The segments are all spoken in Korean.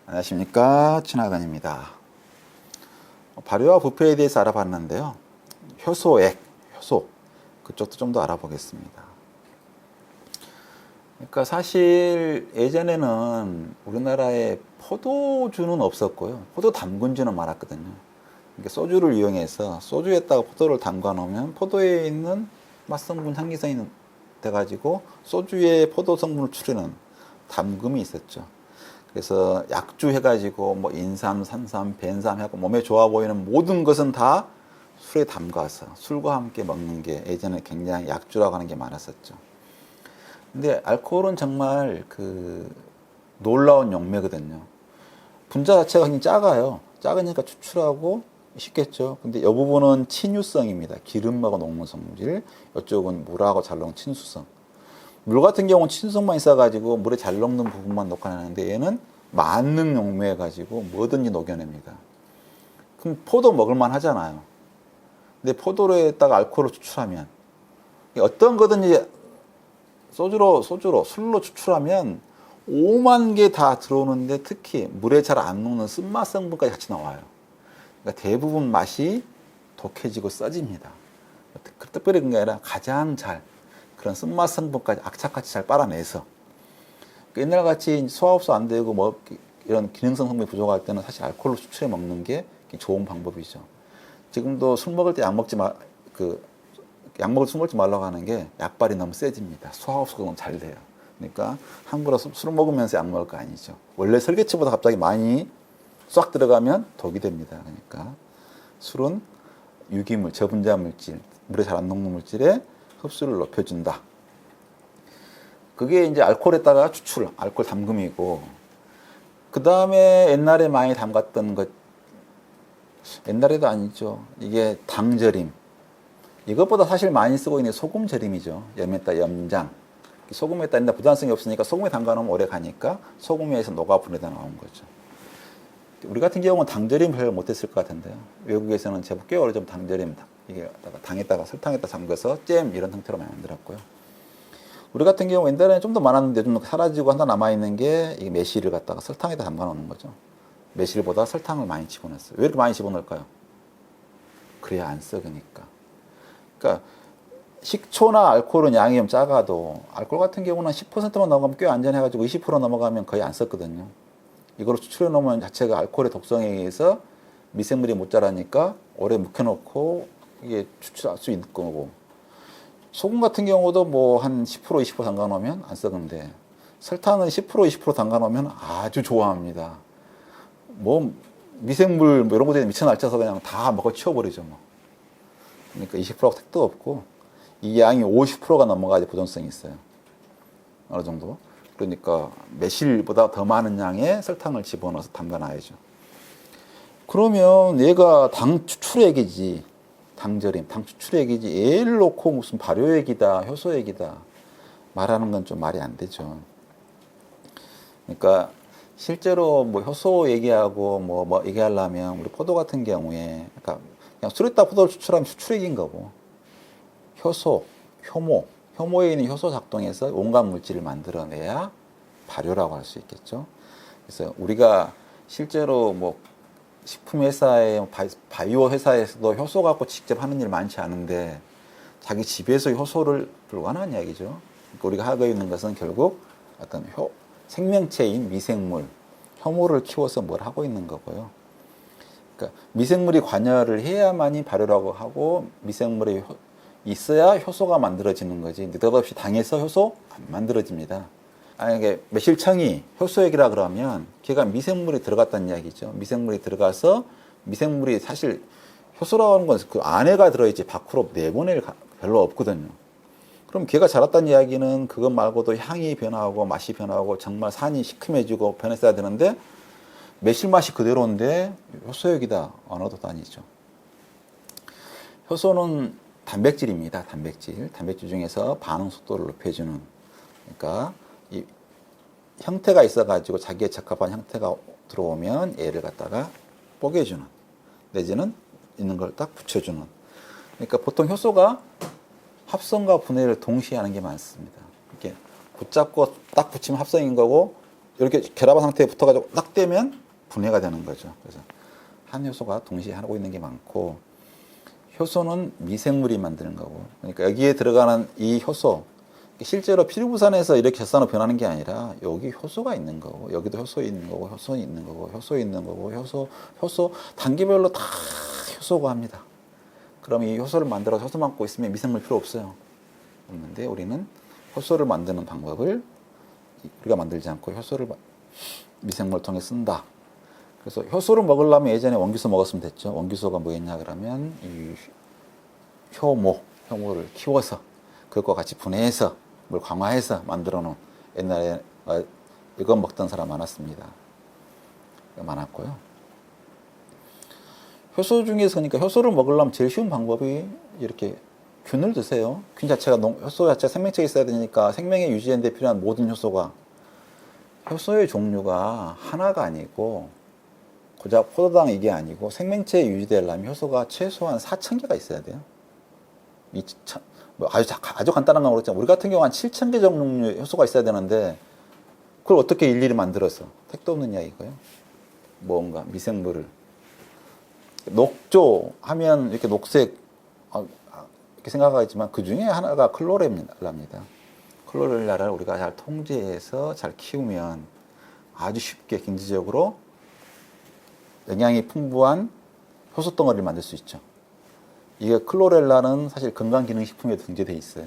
안녕하십니까, 친화근입니다. 발효와 부패에 대해서 알아봤는데요. 효소액, 효소 그쪽도 좀 더 알아보겠습니다. 그러니까 사실 예전에는 우리나라에 포도주는 없었고요. 포도 담근주는 많았거든요. 그러니까 소주를 이용해서 소주에다가 포도를 담가 놓으면 포도에 있는 맛성분, 향기성이 돼가지고 소주에 포도 성분을 추리는 담금이 있었죠. 그래서 약주 해가지고 뭐 인삼, 산삼, 벤삼 하고 몸에 좋아 보이는 모든 것은 다 술에 담가서 술과 함께 먹는 게 예전에 굉장히 약주라고 하는 게 많았었죠. 근데 알코올은 정말 그 놀라운 용매거든요. 분자 자체가 굉장히 작아요. 작으니까 추출하고 쉽겠죠. 근데 이 부분은 친유성입니다. 기름하고 녹는 성질. 이쪽은 물하고 잘 녹는 친수성. 물 같은 경우는 친수성만 있어가지고 물에 잘 녹는 부분만 녹아내는데 얘는 만능 용매해가지고 뭐든지 녹여냅니다. 그럼 포도 먹을만 하잖아요. 근데 포도로에다가 알코올을 추출하면 어떤 거든지 술로 추출하면 5만 개 다 들어오는데 특히 물에 잘 안 녹는 쓴맛 성분까지 같이 나와요. 그러니까 대부분 맛이 독해지고 써집니다. 특별히 그런 게 아니라 가장 잘 그런 쓴맛 성분까지 악착같이 잘 빨아내서 옛날같이 소화흡수 안 되고 뭐 이런 기능성 성분이 부족할 때는 사실 알코올로 추출해 먹는 게 좋은 방법이죠. 지금도 술 먹을 때 약 먹지 술 먹지 말라고 하는 게 약발이 너무 세집니다. 소화흡수가 너무 잘 돼요. 그러니까 함부로 술 먹으면서 약 먹을 거 아니죠. 원래 설계치보다 갑자기 많이 싹 들어가면 독이 됩니다. 그러니까 술은 유기물, 저분자 물질, 물에 잘 안 녹는 물질에 흡수를 높여준다. 그게 이제 알코올에다가 추출, 알코올 담금이고, 그 다음에 옛날에 많이 담갔던 것, 옛날에도 아니죠. 이게 당절임. 이것보다 사실 많이 쓰고 있는 게 소금절임이죠. 염에다 염장. 소금에다 있는데 부담성이 없으니까 소금에 담가놓으면 오래 가니까 소금에서 녹아 분해다 나온 거죠. 우리 같은 경우는 당절임 별로 못했을 것 같은데요. 외국에서는 제법 꽤 오래 좀 당절임, 이게 당에다가 설탕에다 담가서 잼 이런 형태로 많이 만들었고요. 우리 같은 경우 옛날에는 좀 더 많았는데 좀 사라지고 하나 남아있는 게 이게 매실을 갖다가 설탕에다 담가 놓는 거죠. 매실보다 설탕을 많이 집어넣었어요. 왜 이렇게 많이 집어넣을까요? 그래야 안 썩으니까. 그러니까 식초나 알코올은 양이 좀 작아도 알코올 같은 경우는 10%만 넘어가면 꽤 안전해가지고 20% 넘어가면 거의 안 썩거든요. 이걸 추출해 놓으면 자체가 알코올의 독성에 의해서 미생물이 못 자라니까 오래 묵혀놓고 이게 추출할 수 있는 거고, 소금 같은 경우도 뭐 한 10% 20% 담가 놓으면 안 썩는데 설탕은 10% 20% 담가 놓으면 아주 좋아합니다. 뭐 미생물 뭐 이런 것들이 미쳐 날짜서 그냥 다 먹어 치워버리죠 뭐. 그러니까 20%하고 택도 없고 이 양이 50%가 넘어가야 보존성이 있어요. 어느 정도. 그러니까 매실보다 더 많은 양의 설탕을 집어넣어서 담가놔야죠. 그러면 얘가 당 추출액이지, 당절임, 당 추출액이지 얘를 놓고 무슨 발효액이다, 효소액이다 말하는 건 좀 말이 안 되죠. 그러니까 실제로 뭐 효소 얘기하고 뭐 얘기하려면 우리 포도 같은 경우에 그러니까 그냥 술에다 포도를 추출하면 추출액인 거고, 효소, 효모에 있는 효소 작동해서 온갖 물질을 만들어내야 발효라고 할 수 있겠죠. 그래서 우리가 실제로 뭐 식품 회사에 바이오 회사에서도 효소 갖고 직접 하는 일 많지 않은데 자기 집에서 효소를 불가능한 이야기죠. 그러니까 우리가 하고 있는 것은 결국 어떤 생명체인 미생물, 효모를 키워서 뭘 하고 있는 거고요. 그러니까 미생물이 관여를 해야만이 발효라고 하고 미생물이 있어야 효소가 만들어지는 거지. 느닷없이 당에서 효소 안 만들어집니다. 만약에 매실청이 효소액이라 그러면 걔가 미생물이 들어갔다는 이야기죠. 미생물이 들어가서 미생물이 사실 효소라고 하는 건 그 안에가 들어있지 밖으로 내보낼 별로 없거든요. 그럼 걔가 자랐다는 이야기는 그것 말고도 향이 변화하고 맛이 변화하고 정말 산이 시큼해지고 변했어야 되는데 매실 맛이 그대로인데 효소액이다. 언어도 아니죠. 효소는 단백질입니다. 단백질 중에서 반응 속도를 높여주는, 그러니까 이 형태가 있어가지고 자기에 적합한 형태가 들어오면 얘를 갖다가 뽀개주는, 내지는 있는 걸 딱 붙여주는. 그러니까 보통 효소가 합성과 분해를 동시에 하는 게 많습니다. 이렇게 붙잡고 딱 붙이면 합성인 거고 이렇게 결합한 상태에 붙어가지고 딱 떼면 분해가 되는 거죠. 그래서 한 효소가 동시에 하고 있는 게 많고, 효소는 미생물이 만드는 거고, 그러니까 여기에 들어가는 이 효소, 실제로 피부산에서 이렇게 젖산으로 변하는 게 아니라 여기 효소가 있는 거고, 여기도 효소 있는 거고, 효소 있는 거고, 효소 있는 거고, 효소 단계별로 다 효소가 합니다. 그럼 이 효소를 만들어서 효소 만고 있으면 미생물 필요 없어요. 없는데 우리는 효소를 만드는 방법을 우리가 만들지 않고 효소를 미생물을 통해 쓴다. 그래서 효소를 먹으려면 예전에 원기소 먹었으면 됐죠. 원기소가 뭐였냐 그러면 이 효모를 키워서 그것과 같이 분해해서 물 강화해서 만들어 놓은, 옛날에 이거 먹던 사람 많았습니다. 많았고요. 효소 중에서, 그러니까 효소를 먹으려면 제일 쉬운 방법이 이렇게 균을 드세요. 균 자체가, 효소 자체가 생명체가 있어야 되니까 생명의 유지에 필요한 모든 효소가, 효소의 종류가 하나가 아니고 고작 포도당 이게 아니고 생명체에 유지되려면 효소가 최소한 4,000개가 있어야 돼요. 아주 간단한 건 그렇지만 우리 같은 경우 한 7,000개 종류의 효소가 있어야 되는데 그걸 어떻게 일일이 만들어서, 택도 없는 이야기고요. 뭔가 미생물을 녹조 하면 이렇게 녹색 이렇게 생각하지만 그 중에 하나가 클로렐라입니다. 클로렐라를 우리가 잘 통제해서 잘 키우면 아주 쉽게 경제적으로 영양이 풍부한 효소 덩어리를 만들 수 있죠. 이게 클로렐라는 사실 건강기능식품에도 등재되어 있어요.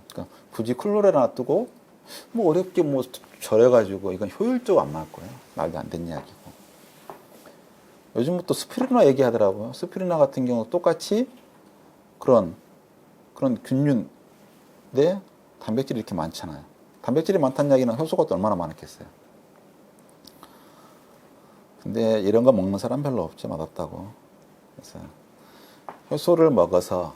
그러니까 굳이 클로렐라 놔두고 뭐 어렵게 뭐 절여가지고 이건 효율적으로 안 맞고요. 말도 안 되는 이야기고. 요즘 또 스피루리나 얘기하더라고요. 스피루리나 같은 경우 똑같이 그런 균류인데 단백질이 이렇게 많잖아요. 단백질이 많다는 이야기는 효소가 또 얼마나 많았겠어요. 근데 이런 거 먹는 사람 별로 없죠. 맛없다고. 그래서 효소를 먹어서,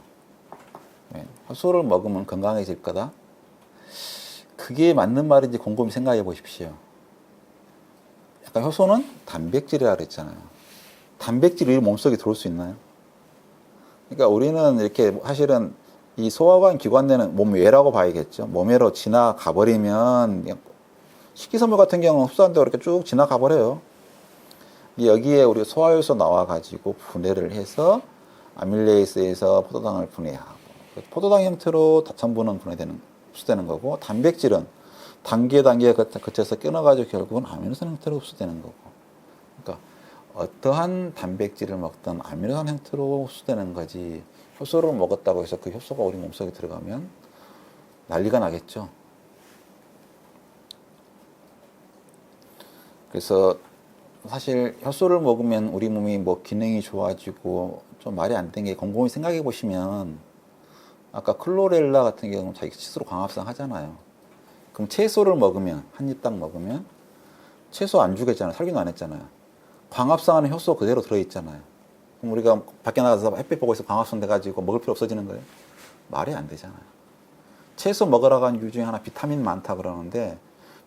효소를 먹으면 건강해질 거다. 그게 맞는 말인지 곰곰이 생각해 보십시오. 약간 효소는 단백질이라 그랬잖아요. 단백질이 우리 몸속에 들어올 수 있나요? 그러니까 우리는 이렇게 사실은 이 소화관 기관내는 몸외라고 봐야겠죠. 몸외로 지나가 버리면, 식기섬유 같은 경우는 흡수한다고 이렇게 쭉 지나가 버려요. 여기에 우리 소화효소 나와가지고 분해를 해서 아밀레이스에서 포도당을 분해하고, 포도당 형태로 전부는 흡수되는 거고, 단백질은 단계 거쳐서 끊어가지고 결국은 아미노산 형태로 흡수되는 거고. 그러니까 어떠한 단백질을 먹든 아미노산 형태로 흡수되는 거지, 효소를 먹었다고 해서 그 효소가 우리 몸속에 들어가면 난리가 나겠죠. 그래서 사실 효소를 먹으면 우리 몸이 뭐 기능이 좋아지고 좀 말이 안 되는 게, 곰곰이 생각해 보시면 아까 클로렐라 같은 경우는 자기 스스로 광합성 하잖아요. 그럼 채소를 먹으면, 한 입 딱 먹으면 채소 안 죽였잖아요. 살균 안 했잖아요. 광합성하는 효소 그대로 들어있잖아요. 그럼 우리가 밖에 나가서 햇빛 보고 있어 광합성 돼가지고 먹을 필요 없어지는 거예요? 말이 안 되잖아요. 채소 먹으라고 한 이유 중에 하나 비타민 많다 그러는데,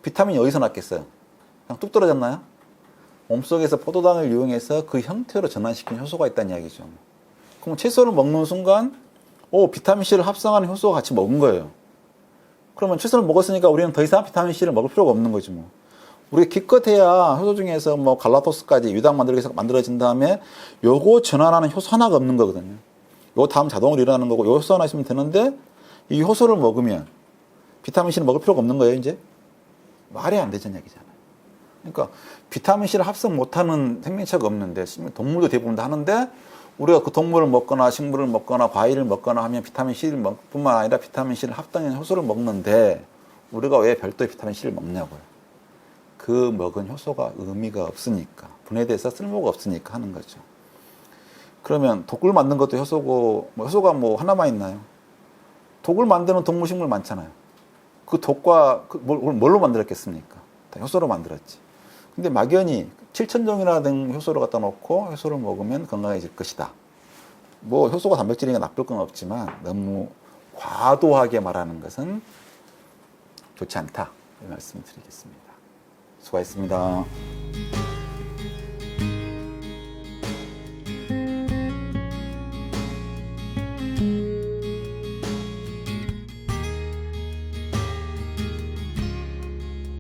비타민이 어디서 났겠어요? 그냥 뚝 떨어졌나요? 몸속에서 포도당을 이용해서 그 형태로 전환시킨 효소가 있다는 이야기죠. 그럼 채소를 먹는 순간 비타민C를 합성하는 효소가 같이 먹은 거예요. 그러면 채소를 먹었으니까 우리는 더 이상 비타민C를 먹을 필요가 없는 거지 뭐. 우리가 기껏해야 효소 중에서 뭐 갈라토스까지 유당 만들기 위해서 만들어진 다음에 요거 전환하는 효소 하나가 없는 거거든요. 요 다음 자동으로 일어나는 거고, 요 효소 하나 있으면 되는데 이 효소를 먹으면 비타민C를 먹을 필요가 없는 거예요. 이제 말이 안 되는 얘기잖아요. 그러니까 비타민C를 합성 못하는 생명체가 없는데, 동물도 대부분 다 하는데, 우리가 그 동물을 먹거나 식물을 먹거나 과일을 먹거나 하면 비타민C를 뿐만 아니라 비타민C를 합성한 효소를 먹는데, 우리가 왜 별도의 비타민C를 먹냐고요. 그 먹은 효소가 의미가 없으니까, 분해돼서 쓸모가 없으니까 하는 거죠. 그러면 독을 만든 것도 효소고, 효소가 뭐 하나만 있나요? 독을 만드는 동물 식물 많잖아요. 그 독과 뭘로 만들었겠습니까? 다 효소로 만들었지. 근데 막연히 7,000종이나 된 효소를 갖다 놓고 효소를 먹으면 건강해질 것이다. 뭐 효소가 단백질이니까 나쁠 건 없지만 너무 과도하게 말하는 것은 좋지 않다. 이 말씀을 드리겠습니다. 수고하셨습니다.